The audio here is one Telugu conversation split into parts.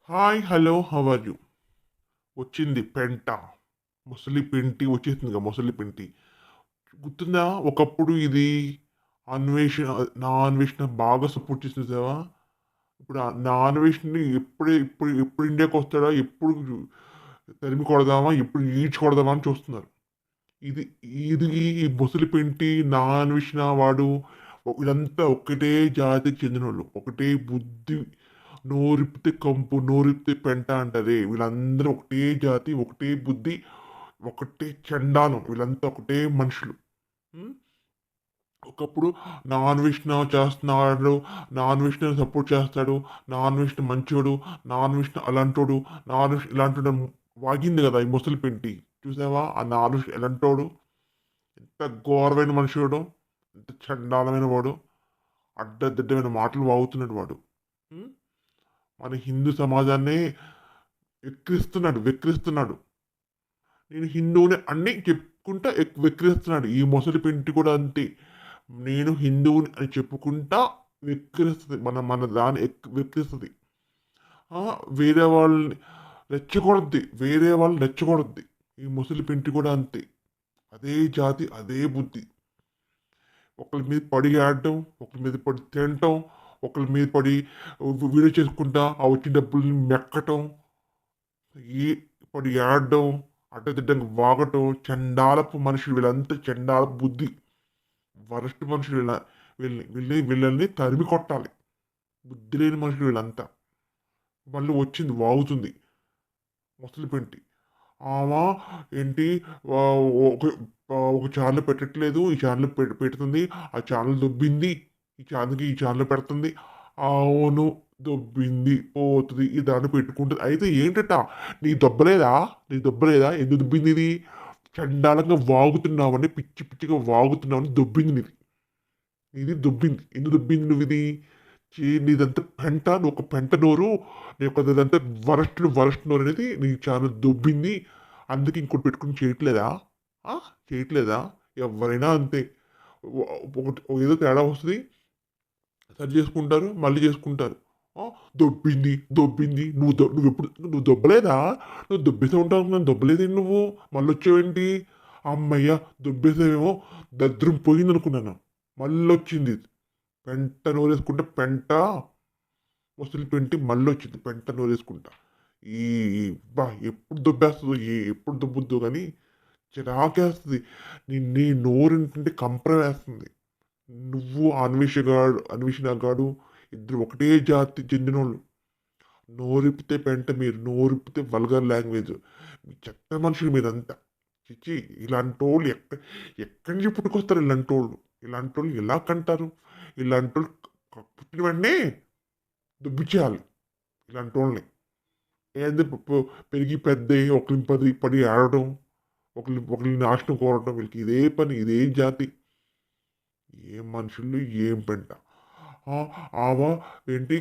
Hi hello how are you వచ్చింది పెంట ముసలి పింటి వచ్చేసింది కదా ముసలి పింటి గుర్తుందా ఒకప్పుడు ఇది అన్వేషణ నా అన్వేషణ బాగా సపోర్ట్ చేసింది కదా ఇప్పుడు నా అన్వేషణని ఎప్పుడు ఇండియాకి వస్తాడా ఎప్పుడు తరిమి కొడదామా ఎప్పుడు ఈడ్చి కొడదామా అని చూస్తున్నారు ఇది ఇది ఈ ముసలి పింటి నా అన్వేషణ వాడు వీళ్ళంతా ఒకటే జాతికి చెందిన వాళ్ళు ఒకటే బుద్ధి నోరిప్పితే కంపు నోరిప్పితే పెంట అంటారే వీళ్ళందరూ ఒకటే జాతి ఒకటే బుద్ధి ఒకటే చండాలం వీళ్ళంతా ఒకటే మనుషులు ఉం? ఒకప్పుడు నాన్ విష్ణు చేస్తున్నాడు నాన్ విష్ణు సపోర్ట్ చేస్తాడు నాన్ విష్ణు మంచోడు నాన్ విష్ణు అలాంటోడు నాన్ విష్ణు ఇలాంటి వాగింది కదా ఈ ముసలి పెంటి చూసావా ఆ నాన్ విష్ణు ఎలాంటోడు ఎంత ఘోరమైన మనుషుడు ఎంత చండాలమైన వాడు అడ్డదిడ్డమైన మాటలు వాగుతున్నాడు వాడు ఉం? మన హిందూ సమాజాన్ని వెక్కిరిస్తున్నాడు నేను హిందువుని అన్ని చెప్పుకుంటా వెక్కిరిస్తున్నాడు ఈ ముసలి పెంటి కూడా అంతే నేను హిందువుని అని చెప్పుకుంటా వెక్కిరిస్తుంది మన దాన్ని వెక్కిరిస్తుంది వేరే వాళ్ళని రెచ్చగొడద్ది ఈ ముసలి పెంటి కూడా అంతే అదే జాతి అదే బుద్ధి ఒకరి మీద పడి ఆడటం ఒకరి మీద పడి తినటం ఒకరి మీద పడి వీడియో చేసుకుంటా ఆ వచ్చిన డబ్బుల్ని మెక్కటం ఏ పడి ఆడడం అడ్డదిడ్డంగా వాగటం చండాలపు మనుషులు వీళ్ళంతా చండాలపు బుద్ధి వరస్ట్ మనుషులు వీళ్ళని తరిమి కొట్టాలి బుద్ధి లేని మనుషులు వీళ్ళంతా మళ్ళీ వచ్చింది వాగుతుంది ముసలి పెంటి ఆమె ఏంటి ఒక ఛానల్ పెట్టట్లేదు ఈ ఛానల్ పెడుతుంది ఆ ఛానల్ దొబ్బింది ఈ ఛానల్ పెడుతుంది అవును దొబ్బింది పోతుంది ఈ దాన్ని పెట్టుకుంటుంది అయితే ఏంటట నీ దొబ్బలేదా ఎందుకు దొబ్బింది ఇది చండాలంగా వాగుతున్నావని పిచ్చి పిచ్చిగా వాగుతున్నావని దొబ్బింది ఇది దొబ్బింది ఎందుకు దొబ్బింది నువ్వు ఇది నీదంతా పెంట నువ్వు ఒక పెంట నోరు నీ యొక్క ఇదంతా వరస్ట్ నోరు అనేది నీ చాలా దొబ్బింది అందుకే ఇంకోటి పెట్టుకుని చేయట్లేదా ఎవరైనా అంతే ఏదో తేడా వస్తుంది సరి చేసుకుంటారు మళ్ళీ చేసుకుంటారు దొబ్బింది నువ్వు దొబ్బలేదా నువ్వు దొబ్బేసే ఉంటావు నేను దొబ్బలేదే నువ్వు మళ్ళీ వచ్చావేంటి అమ్మయ్య దొబ్బేసేవేమో దద్రం పోయింది అనుకున్నాను మళ్ళీ వచ్చింది పెంట నూరేసుకుంటే ముసలి పెంటి మళ్ళీ వచ్చింది పెంట నూరేసుకుంటా ఈ ఎప్పుడు దొబ్బేస్తుందో ఎప్పుడు దొబ్బుద్దో కానీ చిరాకేస్తుంది నీ నోరింటుంటే కంపర వేస్తుంది నువ్వు అన్వేషణగాడు ఇద్దరు ఒకటే జాతి చెందినోళ్ళు నోరిప్పితే పెంట మీరు నోరిప్పితే వల్గర్ లాంగ్వేజ్ మీ చెత్త మనుషులు మీరంతా చిచ్చి ఇలాంటి వాళ్ళు ఎక్కడి నుంచి పుట్టుకొస్తారు ఇలాంటి వాళ్ళు ఎలా కంటారు ఇలాంటి వాళ్ళు పుట్టిన వెంటనే దుబ్బిచ్చేయాలి ఇలాంటి వాళ్ళని ఏది పెరిగి పెద్ద ఒకరిని పడి ఆడటం ఒకరిని నాశనం కోరటం వీళ్ళకి ఇదే పని ఇదే జాతి ఏం మనుషులు ఏం పెంట ఆమె ఏంటి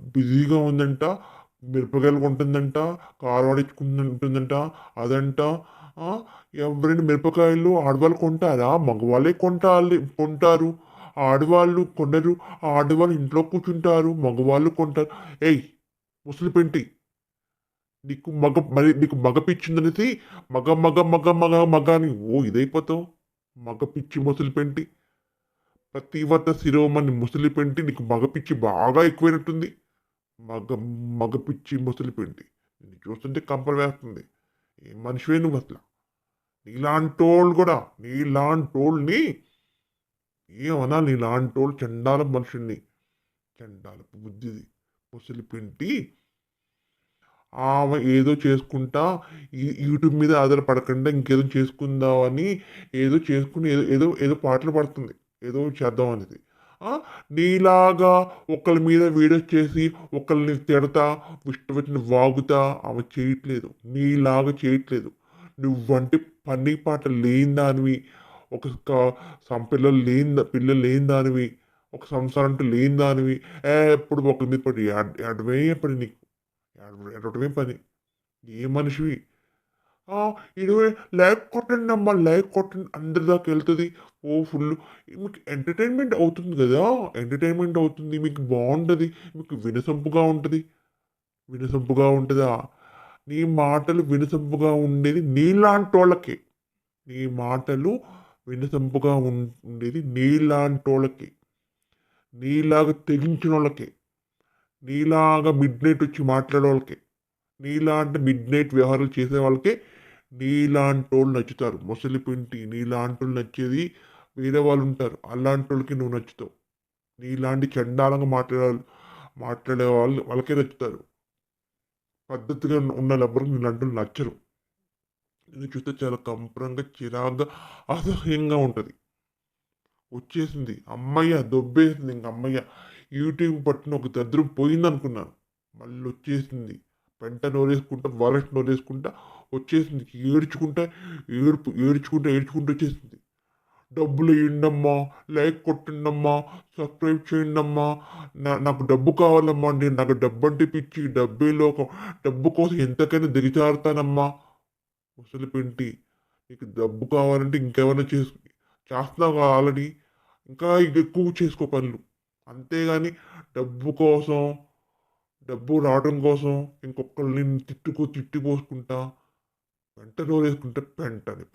బిజీగా ఉందంట మిరపకాయలు కొంటుందంట కారు వాడించుకుంటుందంట అదంట ఎవరైనా మిరపకాయలు ఆడవాళ్ళు కొంటారా మగవాళ్ళే కొంటారు ఆడవాళ్ళు కొనరు ఆడవాళ్ళు ఇంట్లో కూర్చుంటారు మగవాళ్ళు కొంటారు ఏయ్ ముసలి పెంటి నీకు మగ పిచ్చిందనేసి మగ అని ఇదైపోతావు మగ పిచ్చి ముసలి పెంటి ప్రతివత శిరోమణి ముసలి పెంటి నీకు మగ పిచ్చి బాగా ఎక్కువైనట్టుంది మగ మగ పిచ్చి ముసలి పెంటి నిన్ను చూస్తుంటే కంపలు వేస్తుంది ఏ మనిషివే నువ్వు అసలు నీలాంటోళ్ళని ఏమన్నా నీలాంటోళ్ళు చండాల మనుషుల్ని చండాలపు బుద్ధిది ముసలి పెంటి ఆమె ఏదో చేసుకుంటా యూట్యూబ్ మీద ఆధారపడకుండా ఇంకేదో చేసుకుందామని ఏదో చేసుకుని ఏదో పాటలు పడుతుంది ఏదో చేద్దాం అనేది నీలాగా ఒకళ్ళ మీద వీడియోస్ చేసి ఒకళ్ళని తిడతా ఇష్టం వాగుతా ఆమె చేయట్లేదు నీలాగా చేయట్లేదు నువ్వంటే పని పాట లేని దానివి పిల్లలు లేని దానివి ఒక సంసారం అంటూ లేని దానివి ఎప్పుడు ఒకరి మీద పడి అడవే పడి నీకు ఎడవటమే పని ఏ మనిషివి ఇరవై లైక్ కొట్టండి అమ్మా లైక్ కొట్టండి అందరి దాకా వెళ్తుంది ఫుల్ మీకు ఎంటర్టైన్మెంట్ అవుతుంది కదా ఎంటర్టైన్మెంట్ అవుతుంది మీకు బాగుంటుంది మీకు వినసొంపుగా ఉంటుంది వినసొంపుగా ఉంటదా? నీ మాటలు వినసొంపుగా ఉండేది నీలాంటోళ్ళకే. నీ మాటలు వినసొంపుగా ఉండేది నీలాంటోళ్ళకే. నీలాగా తెగించినోళ్ళకే. నీలాగా మిడ్‌నైట్ వచ్చి మాట్లాడేవాళ్ళకే. నీలాంటి మిడ్‌నైట్ వ్యవహారాలు చేసే వాళ్ళకే నీలాంటోళ్ళు నచ్చుతారు. మొసలి పింటి నీలాంటోళ్ళు నచ్చేది వేరే వాళ్ళుంటారు. అలాంటోళ్ళకి నువ్వు నచ్చుతావు. నీలాంటి చండాలంగా మాట్లాడే వాళ్ళకే నచ్చుతారు. పద్ధతిగా ఉన్నోళ్ళెవ్వరికి నీలాంటోళ్ళు నచ్చరు. నిన్ను చూస్తే చాలా కంపరంగా, చిరాగ్గా, అసహ్యంగా ఉంటది. వచ్చేసింది. హమ్మయ్య! దొబ్బేసింది ఇంక హమ్మయ్య! యూట్యూబ్ పట్టిన ఒక దరిద్రం పోయిందనుకున్నాను. మళ్ళొచ్చేసింది. పెంట నోరేసుకుంటా, వాలెట్ నోరేసుకుంటా వచ్చేసింది. ఏడ్చుకుంటూ వచ్చేసింది. డబ్బులెయ్యండమ్మా, లైక్ కొట్టండమ్మా, సబ్స్క్రైబ్ చేయండమ్మా, నాకు డబ్బు కావాలమ్మా, నాకు డబ్బంటే పిచ్చి, డబ్బే లోకం, డబ్బు కోసం ఎంతకైనా దిగజారుతానమ్మా. ముసలి పెంటి, నీకు డబ్బు కావాలంటే ఇంకేమైనా చేస్తున్నావు ఆల్రెడీ. ఇంకా ఎక్కువ చేసుకో పనులు. అంతేగాని డబ్బు కోసం, డబ్బు రావడం కోసం ఇంకొకళ్ళని తిట్టిపోసుకుంటా, పెంట నోరేసుకుంటే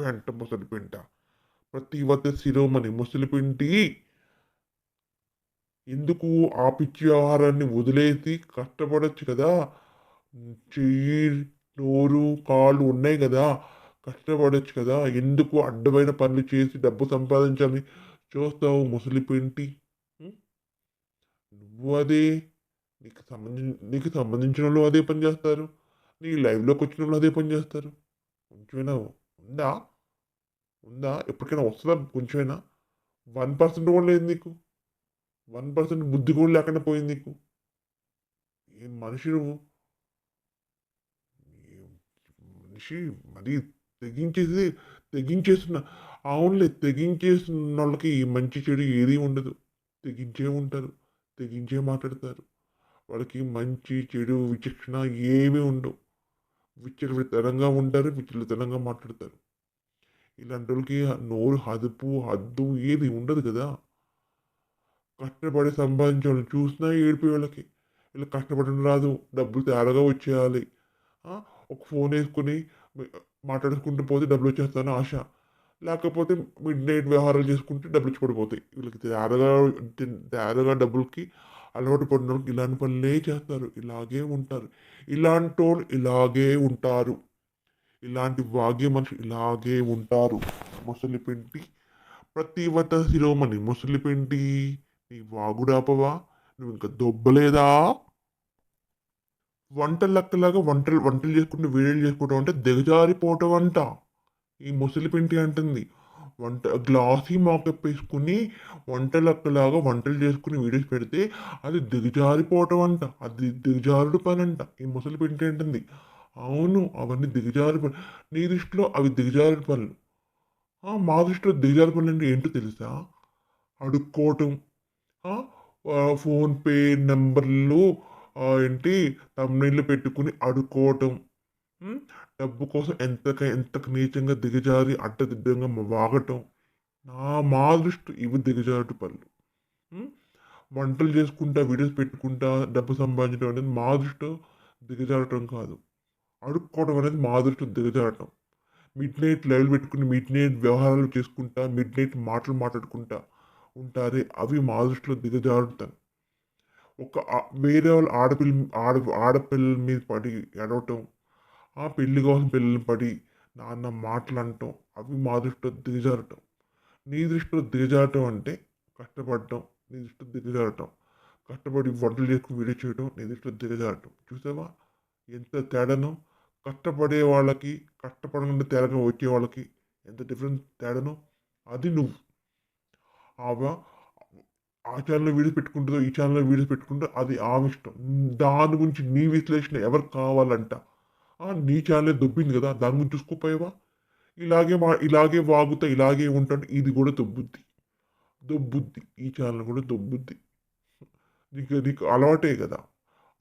పెంట ముసలి పెంట. ప్రతివత శిరోమణి ముసలి పింటి ఎందుకు ఆ పిచ్చి వ్యవహారాన్ని వదిలేసి కష్టపడొచ్చు కదా! చెయ్యి, నోరు, కాళ్ళు ఉన్నాయి గదా! కష్టపడొచ్చు కదా! ఎందుకు అడ్డమైన పనులు చేసి డబ్బు సంపాదించాలని చూస్తావు ముసలి పెంటి? హ్మ్. నువ్వు అదే నీకు సంబంధించినోళ్ళు అదే పని జేస్తారు. నీ లైవ్‌లోకొచ్చినోళ్ళు అదే పని జేస్తారు. కొంచెమైనా ఉందా? ఉందా? ఎప్పటికైనా వస్తదా కొంచెమైనా? 1% కూడా లేదు నీకు. 1% బుద్ధి కూడా లేకుండా పోయింది నీకు. ఏం మనిషి నువ్వు? ఏం మనిషి మరీ తెగించేసి తెగించేస్తున్న అవునులే తెగించేసినోళ్ళకి ఈ మంచి చెడు ఏది ఉండదు. తెగించే ఉంటారు. తెగించే మాట్లాడతారు. వాళ్ళకి మంచి, చెడు, విచక్షణ ఏమీ ఉండవు. విచ్చలవిడితనంగా ఉంటారు. విచ్చలవిడితనంగా మాట్లాడతారు. ఇలాంటోళ్ళకి నోరు అదుపు, హద్దు ఏది ఉండదు కదా! కష్టపడి సంపాదించేవాళ్ళని చూసినా ఏడుపు వీళ్ళకి. వీళ్ళకి కష్టపడడం రాదు. డబ్బులు తేరగా వచ్చేయాలి. ఆ! ఒక ఫోనేసుకొని మాట్లాడేసుకుంటూ పోతే డబ్బులొచ్చేస్తాయని ఆశ. లేకపోతే మిడ్‌నైట్ వ్యవహారాలు చేసుకుంటే డబ్బులిచ్చి పడిపోతాయి. వీళ్ళకి తేరగా డబ్బులకి అలవాటు పడినోళ్ళకి ఇలాంటి పనులే చేస్తారు. ఇలాగే ఉంటారు. ఇలాంటోళ్ళు ఇలాగే ఉంటారు. ఇలాంటి వాగే మనుషులు ఇలాగే ఉంటారు. ముసలి పెంటి ప్రతివత శిరోమణి ముసలి పెంటి నీ వాగుడాపవా? నువ్వింక దొబ్బలేదా? వంటలక్కలాగా వంటలు వంటలు చేసుకుంటూ వీడియోలు చేసుకోవడం అంటే దిగజారిపోవటం అంట. ఈ ముసలి పింటి అంటుంది. గ్లాసీ మాకప్ వేసుకుని వంటలక్కలాగా వంటలు చేసుకుని వీడియోస్ పెడితే అది దిగజారిపోవటం అంట. అది దిగజారుడు పనంట. ఈ ముసలి పింటి అంటుంది. అవును అవన్నీ దిగజారు పనులు. నీ దృష్టిలో అవి దిగజారుడు పనులు. మా దృష్టిలో దిగజారు పనులు అంటే ఏంటో తెలుసా? అడుక్కోవటం. ఆ! ఫోన్‌పే నంబర్‌లు ఏంటి థంబ్‌నెయిల్‌లు పెట్టుకొని అడుక్కోవటం. హ్మ్. డబ్బు కోసం ఎంతకు నీచంగా దిగజారి అడ్డదిడ్డంగా వాగటం. మా దృష్టిలో ఇవి దిగజారుడు పనులు. హ్మ్. వంటలు చేసుకుంటా, వీడియోస్ పెట్టుకుంటా డబ్బు సంపాదించడం అనేది మా దృష్టిలో దిగజారటం కాదు. అడుక్కోవడం అనేది మా దృష్టిలో దిగజారటం. మిడ్‌నైట్ లైవ్‌లు పెట్టుకొని మిడ్‌నైట్ వ్యవహారాలు చేసుకుంటా, మిడ్‌నైట్ మాటలు మాట్లాడుకుంటా ఉంటారే అవి మా దృష్టిలో దిగజారుతనం. వేరే వాళ్ళ ఆడపిల్లల మీద పడి ఏడవటం, ఆ పెళ్లి కోసం పిల్లలు పడి నాన్న మాటలంటం అవి మా దృష్టిలో దిగజారటం. నీ దృష్టిలో దిగజారటం అంటే కష్టపడటం. నీ దృష్టిలో దిగజారటం. కష్టపడి వంటలు చేసుకొని వీడియో చేయడం నీ దృష్టిలో దిగజారటం. చూసావా ఎంత తేడానో? కష్టపడే వాళ్ళకి, కష్టపడకుండా తేరగా వచ్చే వాళ్ళకి ఎంత డిఫరెన్స్ తేడానో? అది నువ్వు. ఆమె ఆ ఛానెల్‌లో వీడియోస్ పెట్టుకుంటదో, ఈ ఛానెల్‌లో వీడియోస్ పెట్టుకుంటదో అది ఆమె ఇష్టం. దాని గురించి నీ విశ్లేషణ ఎవరికి కావాలంట? నీ ఛానెలే దొబ్బింది గదా! దాని గురించి చూసుకోకపోయావా? ఇలాగే వాగుతా, ఇలాగే ఉంటాను. ఇది గూడా దొబ్బుద్ది. దొబ్బుద్ది. ఈ ఛానెల్ గూడా దొబ్బుద్ది. నీకు అలవాటే గదా!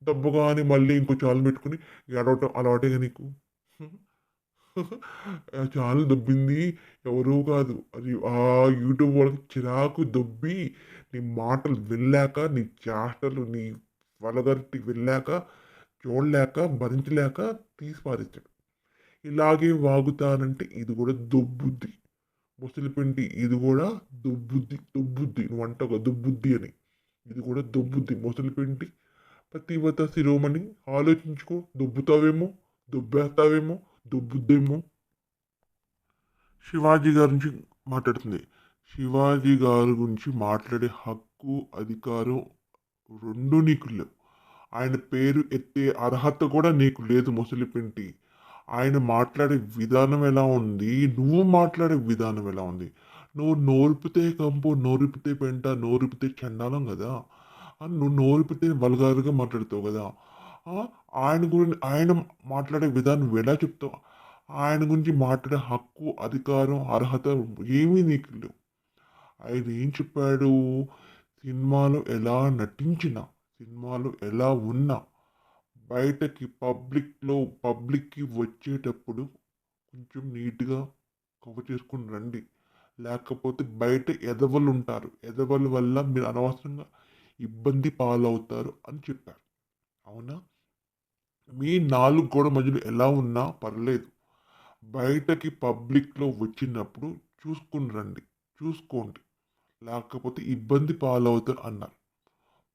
దొబ్బగానే మళ్ళీ ఇంకో ఛానెల్ పెట్టుకొని ఏడవటం అలవాటేగా నీకు. ఆ ఛానెల్ దొబ్బింది ఎవరో కాదు. అది యూట్యూబ్ వాళ్ళకి చిరాకు దొబ్బి, నీ మాటలు వినలేక, నీ చేష్టలు, నీ వల్గారిటీ వినలేక చూడలేక, భరించలేక తీసి పారేసాడు. ఇలాగే వాగుతానంటే ఇది కూడా దుబ్బుద్ది. ముసలిపిండి ఇది కూడా దుబ్బుద్ది, దుబ్బుద్ది. నువ్వంటావు కదా దుబ్బుద్ది అని. ఇది కూడా దుబ్బుద్ది. ముసలిపిండి పతివ్రత శిరోమణి ఆలోచించుకో. దుబ్బుతావేమో, దుబ్బేస్తావేమో, దుబ్బుద్దేమో. శివాజీ గారి నుంచి మాట్లాడుతుంది. శివాజీ గారి గురించి మాట్లాడే హక్కు, అధికారం రెండు నీకు లేవు. ఆయన పేరు ఎత్తే అర్హత కూడా నీకు లేదు ముసలిపింటి. ఆయన మాట్లాడే విధానం ఎలా ఉంది, నువ్వు మాట్లాడే విధానం ఎలా ఉంది. నువ్వు నోరిపితే కంపు, నోరిపితే పెంట, నోరిపితే చండాలం కదా. నువ్వు నోరిపితే వల్గారుగా మాట్లాడుతావు కదా. ఆ, ఆయన గురించి ఆయన మాట్లాడే విధానం నువ్వు ఎలా చెప్తావు. ఆయన గురించి మాట్లాడే హక్కు, అధికారం, అర్హత ఏమీ నీకు లేవు. ఆయన ఏం చెప్పాడు, సినిమాలో ఎలా నటించినా, సినిమాలో ఎలా ఉన్నా, బయటకి పబ్లిక్కి వచ్చేటప్పుడు కొంచెం నీట్గా కవర్ చేసుకుని రండి. లేకపోతే బయట ఎదవలు ఉంటారు, ఎదవల వల్ల మీరు అనవసరంగా ఇబ్బంది పాలవుతారు అని చెప్పారు. అవునా? మీ నాలుగు గోడ మధ్యలో ఎలా ఉన్నా పర్లేదు, బయటకి పబ్లిక్లో వచ్చినప్పుడు చూసుకుని రండి, చూసుకోండి, లేకపోతే ఇబ్బంది పాలవుతారు అన్నారు.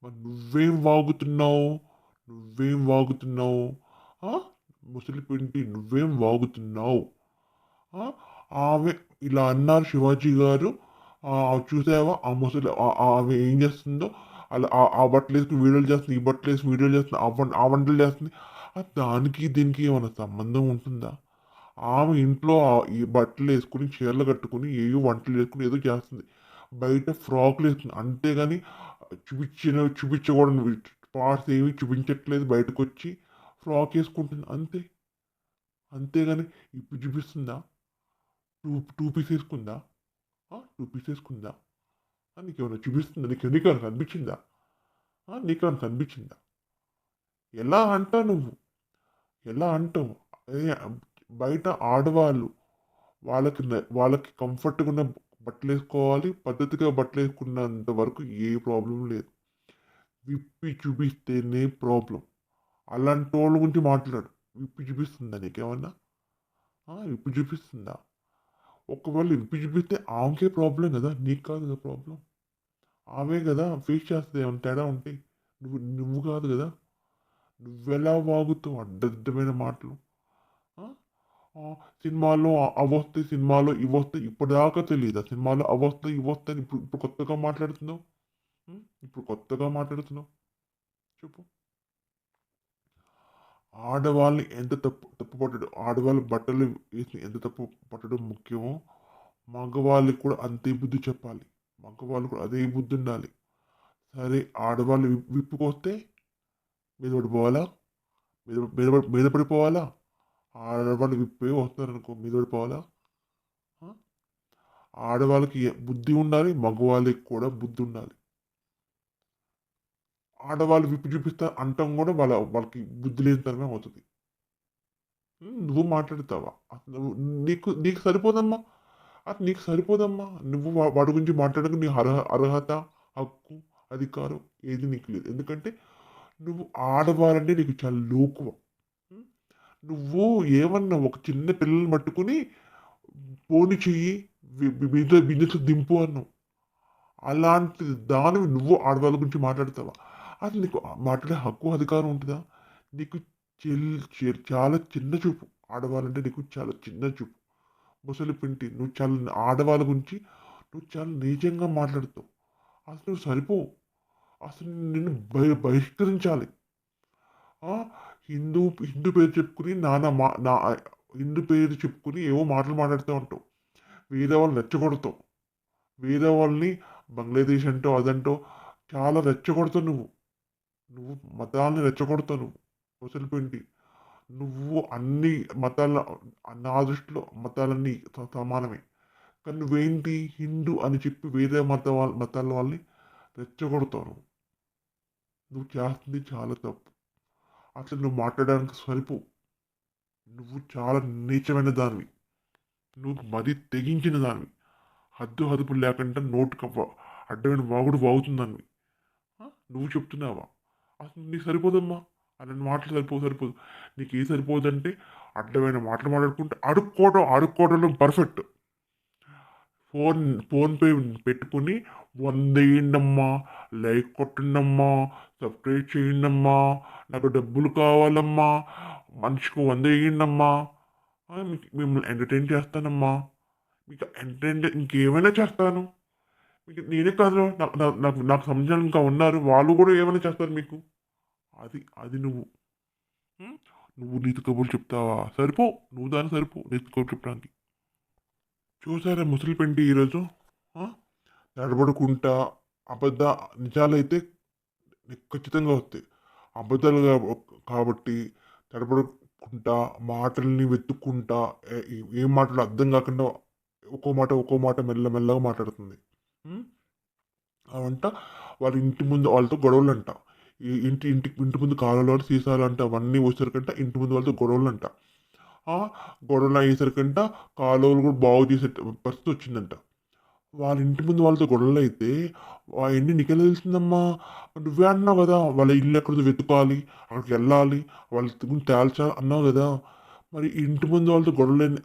మరి నువ్వేం వాగుతున్నావు, నువ్వేం వాగుతున్నావు, ఆ? ముసలిపింటి నువ్వేం వాగుతున్నావు. ఆ? ఆమె ఇలా అన్నారు శివాజీ గారు. చూసావా ఆ ముసలి ఆమె ఏం చేస్తుందో. అలా ఆ బట్టలు వేసుకుని వీడియోలు చేస్తుంది, ఈ బట్టలు వేసి వీడియోలు చేస్తుంది, ఆ వంటలు చేస్తుంది. దానికి దీనికి ఏమైనా సంబంధం ఉంటుందా. ఆమె ఇంట్లో ఈ బట్టలు వేసుకుని చీరలు కట్టుకుని ఏవో వంటలు వేసుకుని ఏదో చేస్తుంది. బయట ఫ్రాక్లు వేస్తుంది. అంతేగాని చూపించకూడని పార్ట్స్ ఏమి చూపించట్లేదు. బయటకు వచ్చి ఫ్రాక్ వేసుకుంటుంది అంతే. అంతేగాని ఇప్పుడు చూపిస్తుందా. టూ పీస్ వేసుకుందా. టూ పీస్ వేసుకుందా. నీకేమైనా చూపిస్తుందా. నీకేమైనా కనిపించిందా. నీకేమైనా కనిపించిందా. ఎలా అంటావు నువ్వు, ఎలా అంటావు. బయట ఆడవాళ్ళు వాళ్ళకి కంఫర్ట్గా ఉన్న బట్టలు వేసుకోవాలి, పద్ధతిగా బట్టలు వేసుకున్నంత వరకు ఏ ప్రాబ్లం లేదు. విప్పి చూపిస్తేనే ప్రాబ్లం. అలాంటి వాళ్ళ గురించి మాట్లాడు. విప్పి చూపిస్తుందా నీకేమన్నా. విప్పి చూపిస్తుందా. ఒకవేళ విప్పి చూపిస్తే ఆమెకే ప్రాబ్లం కదా, నీకు కాదు కదా ప్రాబ్లం. ఆమె కదా ఫేస్ చేస్తుంది ఏమైనా తేడా ఉంటే. నువ్వు కాదు కదా. నువ్వెలా వాగుతావు అడ్డమైన మాటలు. సినిమాలో అవొస్తాయి, సినిమాలో ఇవొస్తాయి, ఇప్పటిదాకా తెలియదు. సినిమాలో అవొస్తాయి ఇవొస్తాయి ఇప్పుడు కొత్తగా మాట్లాడుతున్నావు. ఇప్పుడు కొత్తగా మాట్లాడుతున్నావు. చెప్పు. ఆడవాళ్ళని ఎంత తప్పు పట్టడం, ఆడవాళ్ళ బట్టలు వేసి ఎంత తప్పు పట్టడం ముఖ్యమో, మగవాళ్ళకి కూడా అంతే బుద్ధి చెప్పాలి. మగవాళ్ళు కూడా అదే బుద్ధి ఉండాలి. సరే ఆడవాళ్ళు విప్పుకొస్తే మీద పడిపోవాలా, మీద పడిపోవాలా. ఆడవాళ్ళు విప్పే వస్తున్నారు అనుకో మీద పడిపోవాలా. ఆడవాళ్ళకి బుద్ధి ఉండాలి, మగవాళ్ళకి కూడా బుద్ధి ఉండాలి. ఆడవాళ్ళు విప్పి చూపిస్తారు అంటాం కూడా వాళ్ళకి బుద్ధి లేనితనమే అవుతుంది. నువ్వు మాట్లాడతావా. అసలు నీకు నీకు సరిపోదమ్మా. అది నీకు సరిపోదమ్మా. నువ్వు వాడి గురించి మాట్లాడక నీ అర్హత, హక్కు, అధికారం ఏది నీకు లేదు. ఎందుకంటే నువ్వు ఆడవాలంటే నీకు చాలా లోకువ. నువ్వు ఏమన్నా ఒక చిన్న పిల్లల్ని పట్టుకుని పోని చెయ్యి బిజినెస్ దింపు అన్నావు. అలాంటి దానివి నువ్వు ఆడవాళ్ళ గురించి మాట్లాడతావా. అసలు నీకు మాట్లాడే హక్కు, అధికారం ఉంటుందా. నీకు చాలా చిన్న చూపు. ఆడవాళ్ళంటే నీకు చాలా చిన్న చూపు. ముసలి పింటి నువ్వు చాలా ఆడవాళ్ళ గురించి నువ్వు చాలా నీచంగా మాట్లాడుతావు. అసలు నువ్వు సరిపోవు. అసలు నిన్ను బహిష్కరించాలి. హిందూ హిందూ పేరు చెప్పుకుని హిందూ పేరు చెప్పుకుని ఏవో మాటలు మాట్లాడుతూ ఉంటావు. వేరే వాళ్ళు రెచ్చగొడతావు. వేరే వాళ్ళని బంగ్లాదేశ్ అంటో అదంటో చాలా రెచ్చగొడతావు నువ్వు. నువ్వు మతాలని రెచ్చగొడతావు నువ్వు. ముసలిపింటి నువ్వు అన్ని మతాల నా దృష్టిలో మతాలన్నీ సమానమే. కానీ నువ్వేంటి హిందూ అని చెప్పి వేరే మతాల వాళ్ళని రెచ్చగొడతావు నువ్వు. నువ్వు చేస్తుంది చాలా తప్పు. అసలు నువ్వు మాట్లాడడానికి సరిపోవు. నువ్వు చాలా నీచమైన దానివి. నువ్వు మరీ తెగించిన దానివి. హద్దులు లేకుండా నోటుకు అడ్డమైన వాగుడు వాగుతుందానివి. నువ్వు చెప్తున్నావా. అసలు నీకు సరిపోదమ్మా. అలాంటి మాటలు సరిపోదు. నీకేం సరిపోదంటే అడ్డమైన మాటలు మాట్లాడుకుంటే అడుక్కోవడంలో పర్ఫెక్ట్. ఫోన్ ఫోన్‌పే పెట్టుకొని 100 ఎయండమ్మా, లైక్ కొట్టండమ్మా, సబ్స్క్రైబ్ చేయండమ్మా, నాకు డబ్బులు కావాలమ్మా, మనిషికి 100 ఎయండమ్మా, మిమ్మల్ని ఎంటర్‌టైన్ చేస్తానమ్మా, మీకు ఎంటర్‌టైన్ ఇంకేమైనా చేస్తాను. మీకు నేనే కాదు నాకు సంబంధించిన ఇంకా ఉన్నారు. వాళ్ళు కూడా ఏమైనా చేస్తారు మీకు. అది నువ్వు. హ్మ్. నువ్వు నీతి కబుర్లు చెప్తావా? నువ్వు దానికి సరిపో నీతి కబుర్లు చెప్పడానికి. చూసారా ముసలి పెంటి ఈరోజు? ఆ! తడబడుకుంటా అబద్ధ నిజాలైతే ఖచ్చితంగా వస్తాయి. అబద్ధాలు కాబట్టి తడబడుకుంటా, మాటల్ని వెతుక్కుంటా, ఏం మాటలో అర్థం కాకుండా ఒక్కో మాట మెల్లగా మాట్లాడుతుంది. హ్మ్. అవంట వాళ్ళ ఇంటి ముందు వాళ్ళతో గొడవలంట. ఈ ఇంటి ముందు కాలువలో సీసాలంట అవన్నీ పోసేసరికంట ఇంటి ముందు వాళ్ళతో గొడవలంట. గొడవలు అయ్యేసరికంట కాలువలు కూడా బాగు చేసే పరిస్థితి వచ్చిందంట. వాళ్ళ ఇంటి ముందు వాళ్ళతో గొడవలైతే అవన్నీ నీకెలా తెలిసిందమ్మా? నువ్వే అన్నావు కదా! వాళ్ళ ఇల్లు ఎక్కడిదో వెతుక్కోవాలి, అక్కడికెళ్ళాలి, వాళ్ళ గురించి తేల్చాలి అన్నావు కదా! మరి ఇంటి ముందు వాళ్ళతో గొడవలని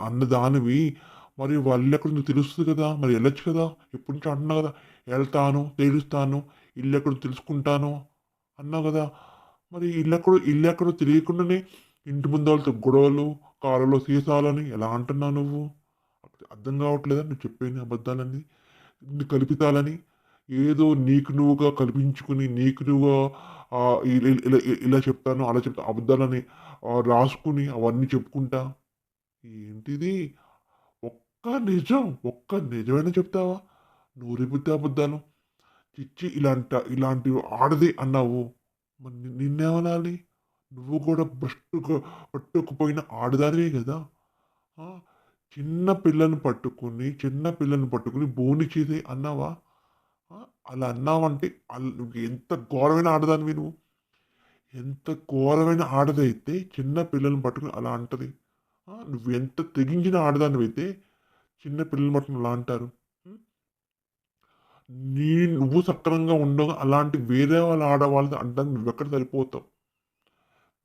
అన్నదానివి మరి వాళ్ళ ఇల్లు ఎక్కడిదో తెలుస్తది కదా! మరి వెళ్ళొచ్చు కదా! ఎప్పటినుంచో అంటున్నావు కదా! ఎళ్తాను, తేలుస్తాను, ఇల్లెక్కడో తెలుసుకుంటాను అన్నావు కదా! మరి ఇల్లెక్కడో తెలియకుండానే ఇంటి ముందు వాళ్ళతో గొడవలు, కారులో సీసాలని ఎలా అంటున్నావు నువ్వు? అర్థం కావట్లేదా నువ్వు చెప్పేది అబద్ధాలన్నీ? ఇన్ని కల్పితాలని? ఏదో నీకు నువ్వుగా కల్పించుకుని, నీకు నువ్వుగా ఇలా చెప్తాను, అలా చెప్తాను అబద్ధాలని రాసుకుని అవన్నీ చెప్పుకుంటా ఏంటిది? ఒక్క నిజమైనా చెప్తావా? నూరిబుద్ది అబద్ధాలు. చిచ్చి ఇలాంటివి ఆడది అన్నావు. మరి నిన్నేమనాలి? నువ్వు కూడా పట్టుకుపోయిన ఆడదానివే కదా! ఆ! చిన్న పిల్లల్ని పట్టుకొని బోని చేసేయి అన్నావా? ఆ! అలా అన్నావంటే నువ్వు ఎంత ఘోరమైన ఆడదానివి నువ్వు. ఎంత ఘోరమైన ఆడదైతే చిన్న పిల్లల్ని పట్టుకొని అలా అంటది. నువ్వెంత తెగించిన ఆడదానివైతే చిన్న పిల్లల్ని పట్టుకొని అలా అంటారు. హ్మ్. నువ్వు సక్రమంగా ఉండవు అలాంటి వేరే వాళ్ళ ఆడవాళ్ళని అనడానికి నువ్వెక్కడ సరిపోతావు?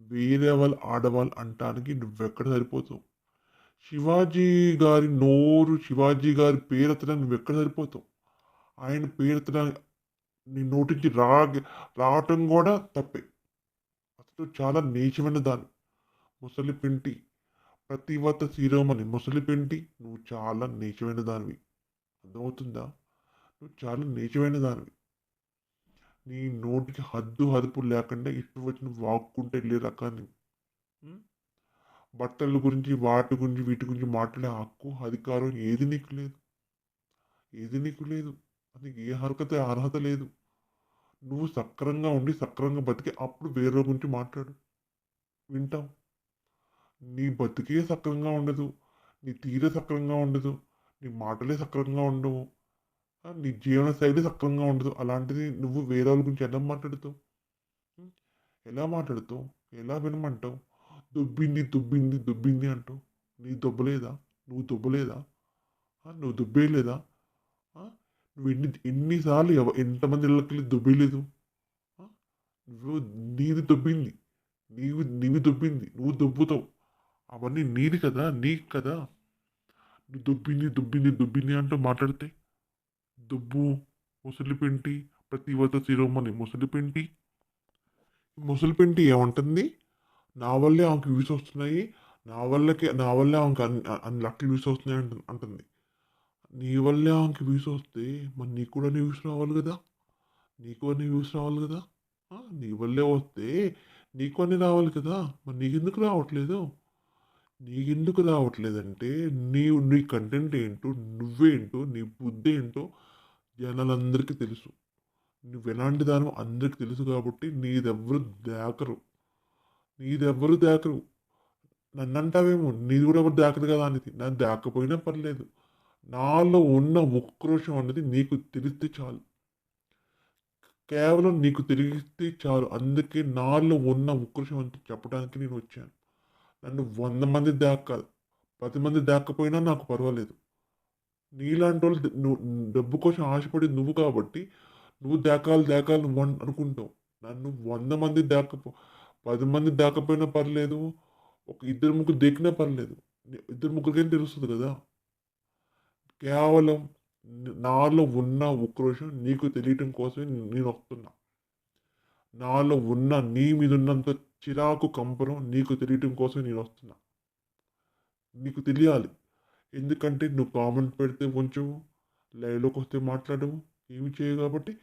వేరే వాళ్ళ ఆడవాళ్ళు అంటానికి నువ్వెక్కడ సరిపోతావు? శివాజీ గారి పేరెత్తడానికి నువ్వెక్కడ సరిపోతావు? ఆయన పేరెత్తడానికి నీ నోటి నుంచి రావటం కూడా తప్పే. అసలు చాలా నీచమైన దాన్ని. ముసలి పింటి, ప్రతివత శిరోమణి ముసలి పింటి నువ్వు చాలా నీచమైన దానివి. అర్థమవుతుందా? నువ్వు చాలా నీచమైన దానివి. నీ నోటికి హద్దు, అదుపు లేకుండా ఇష్టం వచ్చినట్టు వాక్కుంటూ వెళ్ళే రకాన్ని. హ్మ్. బట్టల గురించి, వీటి గురించి మాట్లాడే హక్కు, అధికారం ఏది నీకు లేదు. నీకు ఏ అర్హత లేదు. నువ్వు సక్రమంగా ఉండి, సక్రమంగా బతికి అప్పుడు వేరే గురించి మాట్లాడు. వింటాం. నీ బతికే సక్రమంగా ఉండదు. నీ తీరే సక్రమంగా ఉండదు. నీ మాటలే సక్రమంగా ఉండవు. నీ జీవన శైలి సక్రమంగా ఉండదు. అలాంటిది నువ్వు వేరే వాళ్ళ గురించి ఎలా మాట్లాడుతావు? హ్మ్. ఎలా మాట్లాడుతావు? ఎలా వినమంటావు? దుబ్బింది అంటావు. నీ దొబ్బలేదా? నువ్వు దొబ్బలేదా? నువ్వు దుబ్బేయలేదా? ఆ! నువ్వు ఎన్ని సార్లు ఎంతమంది ఇళ్ళకెళ్ళి దొబ్బేయలేదు? ఆ! నువ్వు నీది దొబ్బింది. నీవి దొబ్బింది. నువ్వు దొబ్బుతావు. అవన్నీ నీది కదా! నీకు కదా! నువ్వు దొబ్బింది అంటూ మాట్లాడితే దుబ్బు, ముసలిపెంటి, ప్రతివత శిరోమణి ముసలిపెంటి. ముసలిపెంటి ఏమంటుంది? నా వల్లే ఆమెకి వ్యూస్ వస్తున్నాయి. నా వల్లే ఆమెకి అన్ని లక్షలు వ్యూస్ వస్తున్నాయి అంటుంది. నీ వల్లే ఆమెకి వ్యూస్ వస్తే మరి నీకు కూడా వ్యూస్ రావాలి కదా! నీ వల్లే వస్తే నీకు అన్ని రావాలి కదా! మరి నీకెందుకు రావట్లేదంటే నీ కంటెంట్ ఏంటో, నువ్వేంటో, నీ బుద్ధేంటో జనాలందరికీ తెలుసు. నువ్వెలాంటి దానివో అందరికి తెలుసు కాబట్టి నీదెవ్వరు దాకరు. నన్నంటావేమో నీది కూడా ఎవరు దాకదు కదా అనేది. నన్ను దాక్కపోయినా పర్లేదు. నాలో ఉన్న ఉక్రోషం అనేది నీకు తెలిస్తే చాలు. కేవలం నీకు తెలిస్తే చాలు. అందుకే నాలో ఉన్న ఉక్రోషం అంతా చెప్పడానికి నేను వచ్చాను. నన్ను 100 మంది దాకాలి. 10 మంది దాక్కపోయినా నాకు పర్వాలేదు. నీలాంటోళ్ళు నువ్వు డబ్బు కోసం ఆశపడేది నువ్వు కాబట్టి నువ్వు దేకాలి నువ్వు అనుకుంటావు. నన్ను 100 మంది దాకపో 10 మంది దాకపోయినా పర్లేదు. ఒక ఇద్దరు ముగ్గురు దేకినా పర్లేదు. ఇద్దరు ముగ్గురికైనా తెలుస్తది గదా! కేవలం నాలో ఉన్న ఉక్రోషం నీకు తెలియటం కోసమే నేనొస్తున్నా. నాలో ఉన్న నీ మీదున్నంత చిరాకు, కంపరం నీకు తెలియటం కోసం నేనొస్తున్నా. నీకు తెలియాలి. ఎందుకంటే నువ్వు కామెంట్ పెడితే కొంచెము, లైవ్‌లోకొస్తే మాట్లాడవు, ఏమి చేయవు కాబట్టి,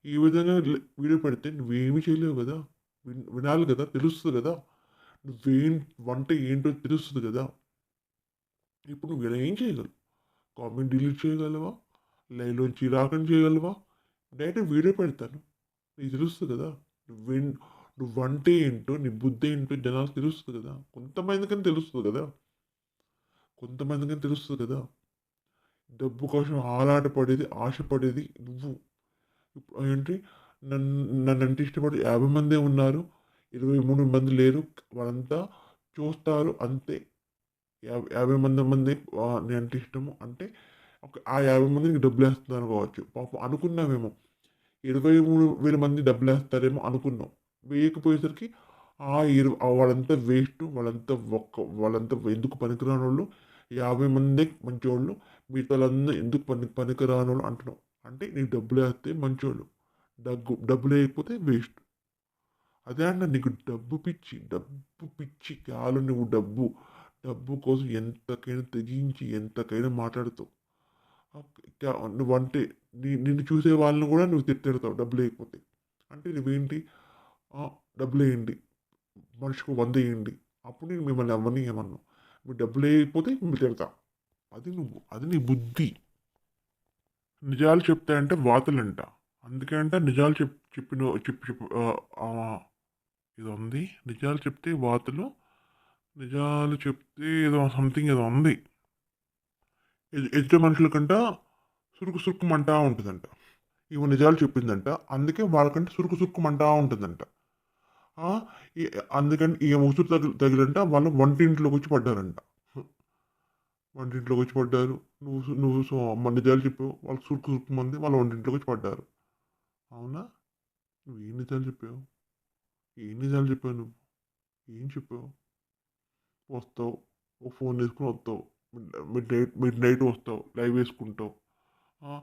ఈ విధంగా వీడియో పెడితే నువ్వేమి చేయలేవు గదా! వినాలి గదా! తెలుస్తది గదా! నువ్వేం వంట ఏంటో తెలుస్తది గదా! ఇప్పుడు నువ్వు ఇలా ఏం చేయగలవు? కామెంట్ డిలీట్ చేయగలవా? లైవ్‌లోంచి రాకుండా చేయగలవా? డైరెక్ట్ వీడియో పెడతాను. నీకు తెలుస్తది గదా! నువ్వేం నువ్వంటే ఏంటో, నీ బుద్ధేంటో జనాలకు తెలుస్తది గదా! కొంతమందికైనా తెలుస్తది గదా! కొంతమందికైనా తెలుస్తది గదా! డబ్బు కోసం ఆరాటపడేది, ఆశపడేది నువ్వు. ఏంటి నన్నంటే ఇష్టపడి 50 మందే ఉన్నారు. 23 మంది లేరు. వాళ్ళంతా చూస్తారు అంతే. 50 మంది నేనంటే ఇష్టము అంటే ఆ 50 మందికి డబ్బులేస్తున్నారు కావచ్చు. పాపం అనుకున్నామేమో 23,000 మంది డబ్బులేస్తారేమో అనుకున్నాం. వేయకపోయేసరికి వాళ్ళంతా వేస్టు. వాళ్ళంతా ఎందుకు పనికిరానోళ్ళు. 50 మందే మంచోళ్ళు. మిగతాళ్ళందరూ ఎందుకు పనికిరానోళ్ళు అంటున్నావు. అంటే నీకు డబ్బులేస్తే మంచోళ్ళు. డబ్బులేయకపోతే వేస్ట్. అదే అన్న నీకు డబ్బు పిచ్చి చాలు నువ్వు డబ్బు కోసం ఎంతకైనా తెగించి, ఎంతకైనా మాట్లాడతావు. నువ్వంటే నిన్ను చూసే వాళ్ళని కూడా నువ్వు తిడతావు డబ్బులేయకపోతే. అంటే నువ్వేంటి డబ్బులేయండి. మనిషికి 100 ఇయ్యండి. అప్పుడు నేను మిమ్మల్ని ఎవరిని ఏమనను. మీరు డబ్బులేయకపోతే మిమ్మల్ని తిడతా. అది నీ బుద్ధి. నిజాలు చెప్తే అంటే వాతలంట. అందుకే అంట నిజాలు చెప్పిన చెప్పు ఏదో ఉంది. నిజాలు చెప్తే వాతలు, నిజాలు చెప్తే ఏదో సంథింగ్ ఏదో ఉంది. ఎదుటి మనుషులకంట సురుకుమంటా ఉంటదంట. ఈమె నిజాలు చెప్పిందంట. అందుకే వాళ్ళకంటే సురుకుమంటా ఉంటదంట. ఆ! ఈ అందుకని ఈమె ఉసురు తగిలంట వాళ్ళు వంటింట్లోకొచ్చి పడ్డారంట. వంటింట్లోకొచ్చి పడ్డారు. నువ్వు నిజాలు చెప్పావు. వాళ్ళకి సురుకుమంది వాళ్ళ వంటింట్లోకొచ్చి పడ్డారు. అవునా? నువ్వేం నిజాలు చెప్పావు? ఏం నిజాలు చెప్పావు నువ్వు? ఏం చెప్పావు? వస్తావు. ఒక ఫోన్ తీసుకొని వస్తావు. మిడ్ నైట్ వస్తావు. లైవ్ వేసుకుంటావు. ఆ!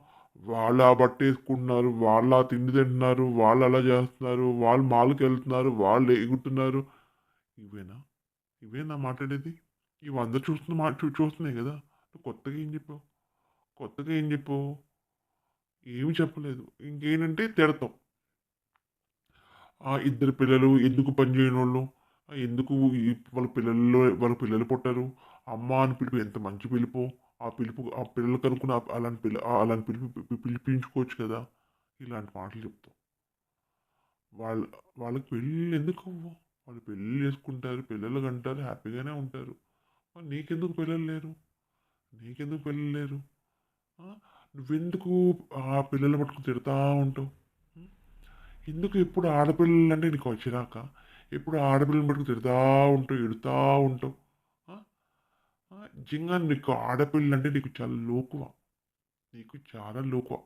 వాళ్ళు ఆ బట్టేసుకుంటున్నారు. వాళ్ళు ఆ తిండి తింటున్నారు. వాళ్ళు అలా చేస్తున్నారు. వాళ్ళు మాల్‌కెళ్తున్నారు. వాళ్ళు ఎగురుతున్నారు. ఇవేనా? ఇవేనా మాట్లాడేది? ఇవి అందరూ చూస్తున్నాయి గదా! నువ్వు కొత్తగా ఏం చెప్పావు? కొత్తగా ఏం చెప్పావు? ఏమి చెప్పలేదు. ఇంకేంటంటే తిడతావు. ఇద్దరు పిల్లలు ఎందుకు పని చేయనోళ్ళు? ఎందుకు వాళ్ళ పిల్లలు పుట్టరు. అమ్మ అని పిలుపు ఎంత మంచి పిలుపో. ఆ పిల్లలకి అనుకున్న అలాంటి పిలుపు పిలిపించుకోవచ్చు కదా! ఇలాంటి మాటలు చెప్తావు. వాళ్ళ వాళ్ళకి పెళ్ళిళ్ళు ఎందుకవ్వవు? వాళ్ళు పెళ్ళిళ్ళు చేసుకుంటారు. పిల్లలు కంటారు. హ్యాపీగానే ఉంటారు. మరి నీకెందుకు పిల్లలు లేరు? నీకెందుకు పిల్లలు లేరు? ఆ! నువ్వెందుకు ఆ పిల్లల్ని పట్టుకొని తిడతా ఉంటావు? హ్మ్. ఎందుకు ఎప్పుడు ఆడపిల్లలంటే నీకో చిరాకా? ఎప్పుడు ఆడపిల్లని పట్టుకొని తిడతా ఉంటావు, ఎడుతా ఉంటావు. ఆ! నిజంగా నీకు ఆడపిల్లంటే నీకు చాలా లోకువ. నీకు చాలా లోకువ.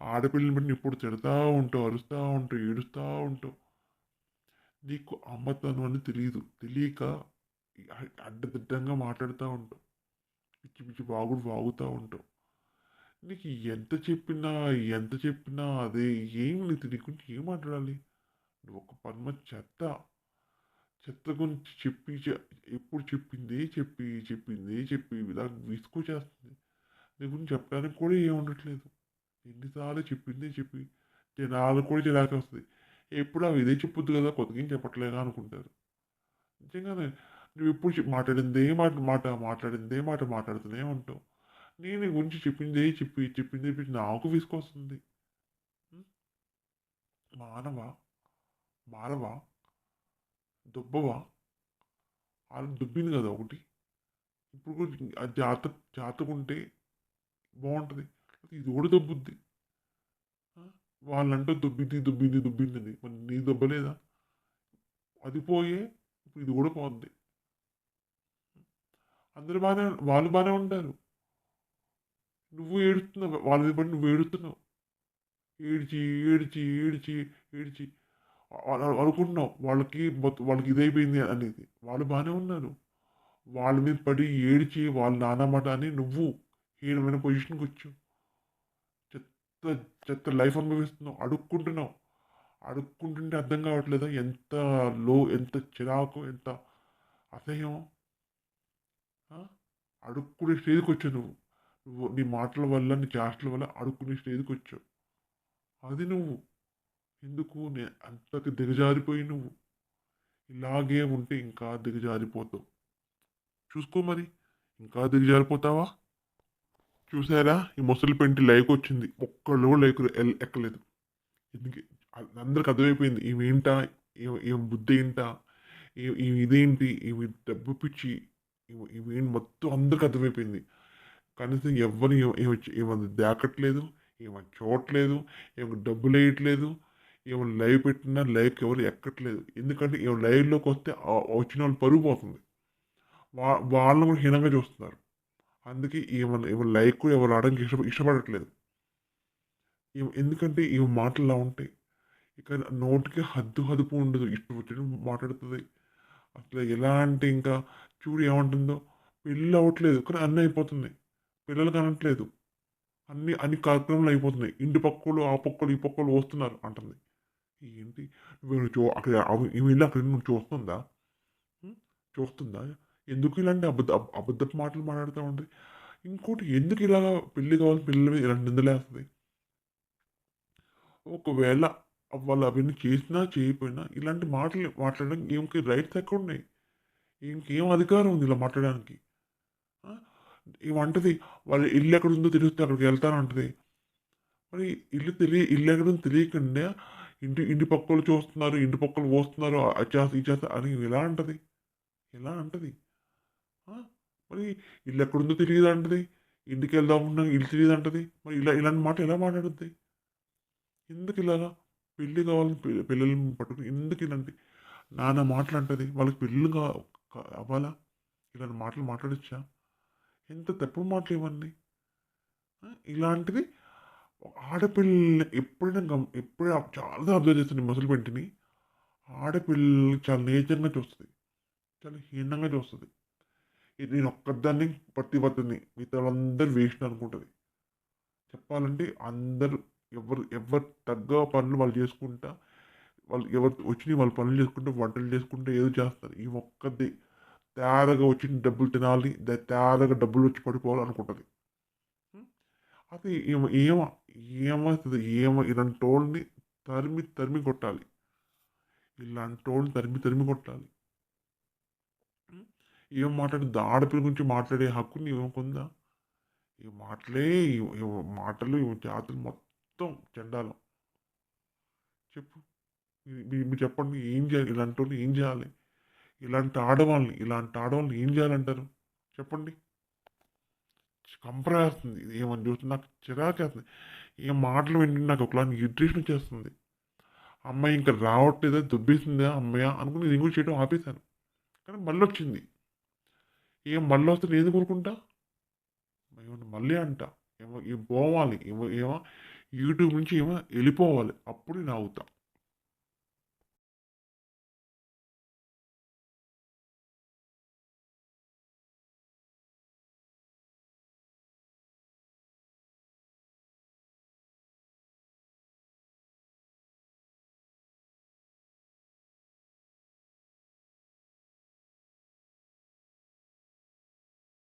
ఆడపిల్లని బట్టి ఎప్పుడు తిడతా ఉంటావు, అరుస్తా ఉంటావు, ఏడుస్తా ఉంటావు. నీకు అమ్మతనం అని తెలీదు. తెలియక అడ్డదిడ్డంగా మాట్లాడుతా ఉంటావు. పిచ్చి పిచ్చి వాగుడు వాగుతా ఉంటావు. నీకు ఎంత చెప్పినా అదే ఏం లేదు. నీ గురించి ఏం మాట్లాడాలి? నువ్వు ఒక చెత్త. చెత్త గురించి ఎప్పుడు చెప్పింది ఇలా విసుగొచ్చేస్తుంది. నీ గురించి చెప్పడానికి కూడా ఏం ఉండట్లేదు. ఎన్నిసార్లు చెప్పి జనాలకు కూడా చిరాకొస్తది. ఎప్పుడు అవి ఇదే చెప్పొద్దు కదా! కొత్తగా ఏం చెప్పట్లేదా అనుకుంటారు. నిజంగానే నువ్వెప్పుడు మాట్లాడిందే మాట మాట్లాడుతూనే ఉంటావు. నేను నీ గురించి చెప్పిందే చెప్పి నాకు విసుగొస్తుంది. హ్మ్. మానవా? మారవా? దొబ్బవా? ఆల్రెడీ దొబ్బింది కదా ఒకటి. ఇప్పుడు కూడా జాతకుంటే బావుంటది. ఇది కూడా దొబ్బుద్ది. ఆ! వాళ్ళంటారు దొబ్బిందని. మరి నీకు దొబ్బలేదా? అది పోయే ఇప్పుడు ఇది కూడా పోద్ది. వాళ్ళు బానే ఉంటారు. నువ్వు ఏడుస్తున్నావు. వాళ్ళ మీద పడి నువ్వు ఏడుస్తున్నావు. ఏడిచి, ఏడిచి, ఏడిచి, ఏడిచి. అనుకుంటున్నావు వాళ్ళకి వాళ్ళకి ఇదైపోయింది అనేది. వాళ్ళు బానే ఉన్నారు. వాళ్ళ మీద పడి ఏడిచి వాళ్ళ నాన్న మాట అని నువ్వు హీనమైన పొజిషన్‌కొచ్చావు. చెత్త చెత్త లైఫ్ అనుభవిస్తున్నావు. అడుక్కుంటున్నావు. అడుక్కుంటుంటే అర్థం కావట్లేదా? ఎంత చిరాకు, ఎంత అసహ్యం. ఆ! అడుక్కునే స్టేజ్‌కొచ్చావు నువ్వు. నీ మాటల వల్ల, నీ చేష్టల వల్ల అడుక్కునే స్టేజ్‌కొచ్చావు. అది నువ్వు. ఎందుకు అంతకు దిగజారిపోయి నువ్వు. ఇలాగే ఉంటే ఇంకా దిగజారిపోతావు. చూసుకో మరి. ఇంకా దిగజారిపోతావా? చూసారా? ఈ ముసలి పెంటి లైకొచ్చింది. ఒక్కళ్ళు కూడా ఎక్కలేదు. ఎందుకు అందరికి అర్థమైపోయింది. ఈమేంటా? ఈమె బుద్ధేంటా? ఈమె ఇదేంటి? ఈమె డబ్బు పిచ్చి. ఈమేంటి మొత్తం అందరికి అర్థమైపోయింది. కనీసం ఎవ్వరు ఈమె దాకట్లేదు. ఈమె చూడట్లేదు. ఈమెకు డబ్బులెయట్లేదు. ఈమె లైవ్ పెట్టినా లైవ్‌కి ఎవరు ఎక్కట్లేదు. ఎందుకంటే ఈమె లైవ్‌లోకొస్తే వచ్చినోళ్ళ పరువు పోతుంది. వాళ్ళని కూడా హీనంగా చూస్తున్నారు. అందుకే ఈమె లైక్ కూడా ఎవరు రావడానికి ఇష్టపడట్లేదు. ఎందుకంటే ఈమె మాటలు ఇలా ఉంటాయి. ఇక నోటికి హద్దుపు ఉండదు. ఇష్టం వచ్చినట్టు మాట్లాడుతది. అసలు ఎలా అంటే ఇంకా చూడు ఏమంటుందో, పెళ్లి అవ్వట్లేదు. కానీ అన్నీ అయిపోతున్నాయి. పిల్లలు కనట్లేదు. అన్ని కార్యక్రమాలు అయిపోతున్నాయి. ఇంటి పక్కోళ్ళు, ఆ పక్కోళ్ళు, ఈ పక్కోళ్ళు వస్తున్నారు అంటుంది. ఏంటి నువ్వు అక్కడ ఈమె ఎళ్లి అక్కడ నువ్వు చూస్తుందా? హ్మ్. చూస్తుందా? ఎందుకు ఇలాంటి అబద్ధపు మాటలు మాట్లాడుతా ఉంటది? ఇంకోటి ఎందుకు ఇలాగా పెళ్లి కావాలని పిల్లల మీద ఇలాంటి నిందలేస్తది? ఒకవేళ వాళ్ళు అవన్నీ చేసినా, చేయకపోయినా ఇలాంటి మాటలు మాట్లాడడానికి ఈమెకి రైట్స్ ఎక్కడున్నాయి? ఈమెకేం అధికారం ఉంది ఇలా మాట్లాడడానికి? ఆ! ఈమంటది వాళ్ళ ఇల్లెక్కడుందో తెలిస్తే అక్కడికెళ్తానంటది. మరి ఇల్లెక్కడుందో తెలియకుండా ఇంటి పక్కోళ్ళు చూస్తున్నారు, ఇంటి పక్కోళ్ళు వస్తున్నారు, అది చేస్తా, ఇది చేస్తా అని ఎలా అంటది? ఎలా అంటది? ఆ! మరి ఇల్లెక్కడుందో తెలీదంటది. ఇంటికెళ్దామన్నా ఇల్లు తెలీదంటది. మరి ఇలాంటి మాటలు ఎలా మాట్లాడుద్ది? ఎందుకిలాగా? పెళ్లి కావాలని పిల్లల్ని పట్టుకొని ఎందుకు ఇలాంటి నానా మాటలంటది? వాళ్ళకి పెళ్ళిళ్ళు అవ్వాలా? ఇలాంటి మాటలు మాట్లాడొచ్చా? ఎంత తప్పుడు మాటలు ఇవన్నీ. ఇలాంటిది ఆడపిల్లల్ని ఎప్పుడైనా ఎప్పుడైనా చాలా అబ్జర్వ్ చేస్తాను ఈ ముసలి పెంటిని. ఆడపిల్లల్ని చాలా నీచంగా చూస్తది. చాలా హీనంగా చూస్తది. ఇది నేనొక్కదాన్ని పతివ్రతని. మిగతా వాళ్ళందరూ వేస్ట్ అనుకుంటది. చెప్పాలంటే అందరూ ఎవరు తగ్గ పనులు వాళ్ళు చేసుకుంటా, వాళ్ళు ఎవరు వచ్చినయి వాళ్ళు పనులు చేసుకుంటూ, వంటలు చేసుకుంటూ ఏదో చేస్తారు. ఈ ఒక్కది తేరగా వచ్చిన డబ్బులు తినాలి, తేరగా డబ్బులొచ్చి పడిపోవాలనుకుంటది. హ్మ్. అది ఏమవుతది? ఇలాంటోళ్ళని తరిమి తరిమి కొట్టాలి. ఇలాంటోళ్ళని తరిమి తరిమి కొట్టాలి. హ్మ్. ఏం మాట్లాడుద్ది? ఆడపిల్ల గురించి మాట్లాడే హక్కు ఈమెకుందా? ఈ మాటలే ఈ మాటలు, ఈ జాతులు మొత్తం చెండాలం. చెప్పు. మీరు చెప్పండి. ఏం చేయాలి? ఇలాంటోళ్ళని ఏం చేయాలి? ఇలాంటి ఆడవాళ్ళని ఏం చేయాలంటారు? చెప్పండి. కంపరేస్తుంది. ఏమని చూస్తే నాకు చిరాకేస్తుంది. ఈ మాటలు వింటుంటే నాకు ఒకలాంటి ఇరిటేషన్ వచ్చేస్తుంది. అమ్మాయి ఇంక రావట్లేదా? దొబ్బేసిందా హమ్మయ్య! అనుకుని నేను కూడా చేయడం ఆపేశాను. కానీ మళ్ళొచ్చింది. మళ్ళొస్తే నేనెందుకు ఊరుకుంటా? మళ్ళీ అంట. పోవాలి. ఏమో యూట్యూబ్ నుంచి ఎళ్ళిపోవాలి. అప్పుడు నేను ఆగుతా.